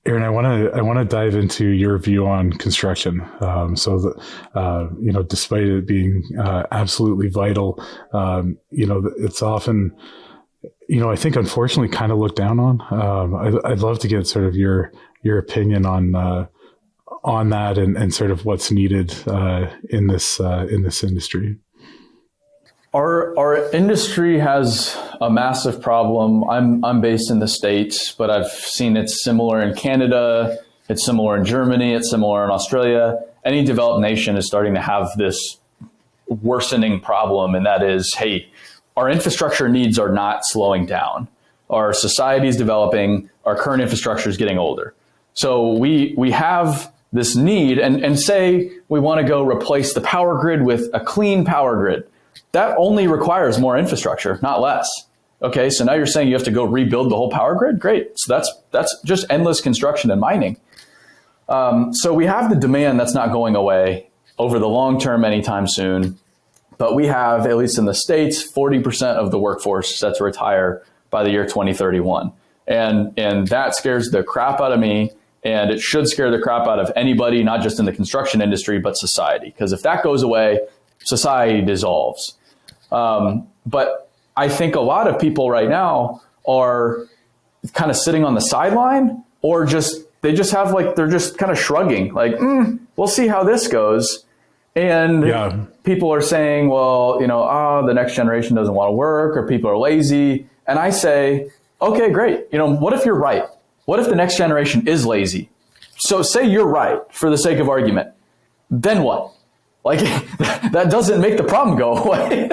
Aaron, I want to dive into your view on construction. Despite it being absolutely vital, it's often, I think unfortunately kind of looked down on. I'd love to get sort of your opinion on that and sort of what's needed in this industry. Our industry has a massive problem. I'm based in the States, but I've seen it's similar in Canada, it's similar in Germany, it's similar in Australia. Any developed nation is starting to have this worsening problem, and that is, hey, our infrastructure needs are not slowing down. Our society is developing, our current infrastructure is getting older. So we have this need, and say we want to go replace the power grid with a clean power grid. That only requires more infrastructure, not less. Okay, so now you're saying you have to go rebuild the whole power grid? Great. So that's just endless construction and mining. So we have the demand that's not going away over the long term anytime soon. But we have, at least in the States, 40% of the workforce set to retire by the year 2031. And that scares the crap out of me. And it should scare the crap out of anybody, not just in the construction industry, but society. Because if that goes away, society dissolves. But I think a lot of people right now are kind of sitting on the sideline, or they're just kind of shrugging, like, we'll see how this goes. And people are saying, well, the next generation doesn't want to work, or people are lazy. And I say, okay, great. What if you're right? What if the next generation is lazy? So say you're right for the sake of argument. Then what? Like, that doesn't make the problem go away.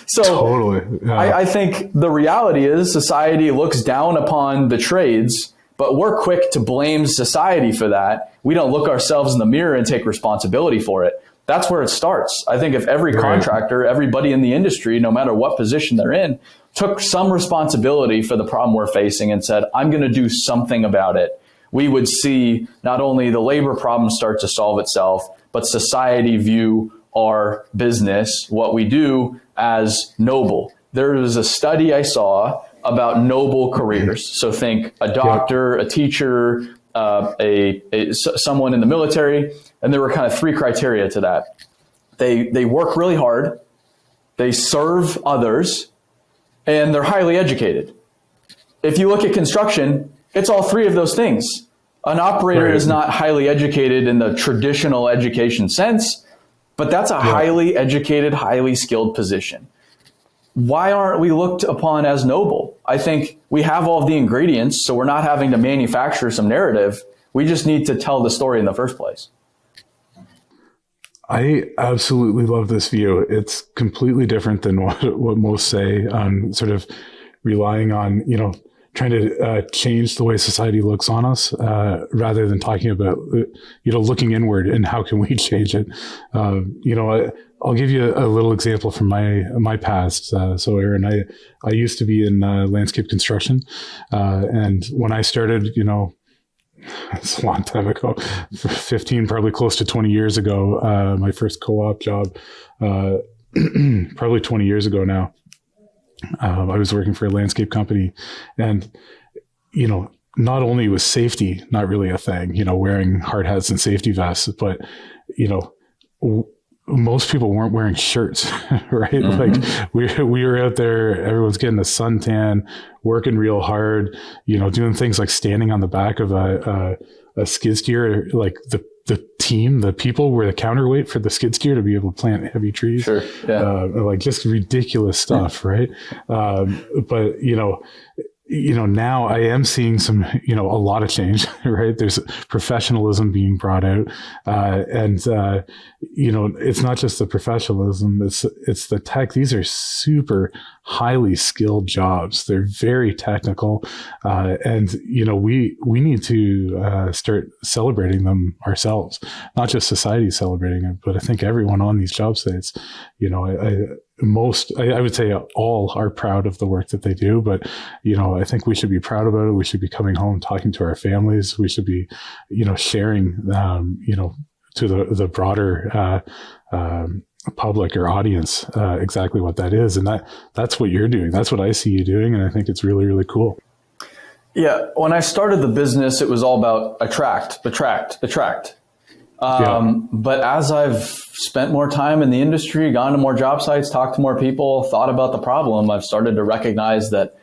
So totally. Yeah. I think the reality is society looks down upon the trades, but we're quick to blame society for that. We don't look ourselves in the mirror and take responsibility for it. That's where it starts. I think if every contractor, everybody in the industry, no matter what position they're in, took some responsibility for the problem we're facing and said, I'm going to do something about it, we would see not only the labor problem start to solve itself, but society view our business, what we do, as noble. There was a study I saw about noble careers. So think a doctor, a teacher, someone in the military, and there were kind of three criteria to that. They work really hard, they serve others, and they're highly educated. If you look at construction, it's all three of those things. An operator is not highly educated in the traditional education sense, but that's a highly educated, highly skilled position. Why aren't we looked upon as noble? I think we have all of the ingredients, so we're not having to manufacture some narrative. We just need to tell the story in the first place. I absolutely love this view. It's completely different than what most say on sort of relying on, trying to change the way society looks on us, rather than talking about, looking inward and how can we change it. I'll give you a little example from my past. So Aaron, I used to be in landscape construction. And when I started, it's a long time ago, 15, probably close to 20 years ago, my first co-op job, probably 20 years ago now, I was working for a landscape company, and, not only was safety not really a thing, wearing hard hats and safety vests, but, most people weren't wearing shirts, right? Mm-hmm. Like we were out there, everyone's getting a suntan, working real hard, doing things like standing on the back of a skid steer, like the team, the people were the counterweight for the skid steer to be able to plant heavy trees. Sure. Yeah. Like just ridiculous stuff, right? But now I am seeing some, a lot of change, right? There's professionalism being brought out. It's not just the professionalism, it's the tech. These are super highly skilled jobs. They're very technical. We need to start celebrating them ourselves, not just society celebrating it, but I think everyone on these job sites, I would say all are proud of the work that they do, but, I think we should be proud about it. We should be coming home, talking to our families. We should be, sharing, to the broader, public or audience, exactly what that is. And that's what you're doing. That's what I see you doing. And I think it's really, really cool. Yeah, when I started the business, it was all about attract. But as I've spent more time in the industry, gone to more job sites, talked to more people, thought about the problem, I've started to recognize that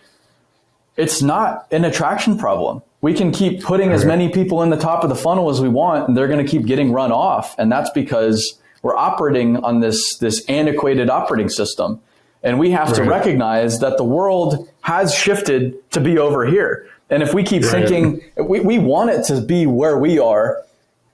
it's not an attraction problem. We can keep putting as many people in the top of the funnel as we want, and they're going to keep getting run off. And that's because we're operating on this antiquated operating system. And we have to recognize that the world has shifted to be over here. And if we keep thinking, we want it to be where we are,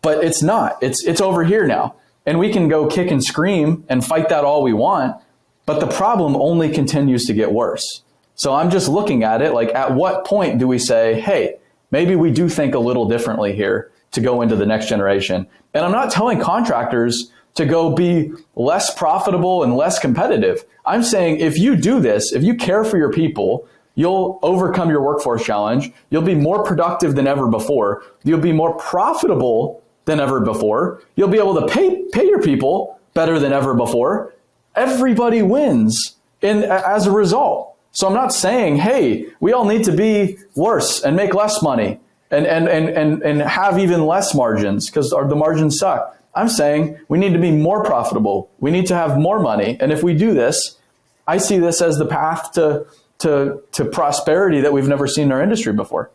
but it's not. It's over here now. And we can go kick and scream and fight that all we want, but the problem only continues to get worse. So I'm just looking at it like, at what point do we say, hey, maybe we do think a little differently here to go into the next generation? And I'm not telling contractors to go be less profitable and less competitive. I'm saying if you do this, if you care for your people, you'll overcome your workforce challenge. You'll be more productive than ever before. You'll be more profitable than ever before. You'll be able to pay your people better than ever before. Everybody wins as a result. So I'm not saying, hey, we all need to be worse and make less money and have even less margins because the margins suck. I'm saying we need to be more profitable. We need to have more money. And if we do this, I see this as the path to prosperity that we've never seen in our industry before.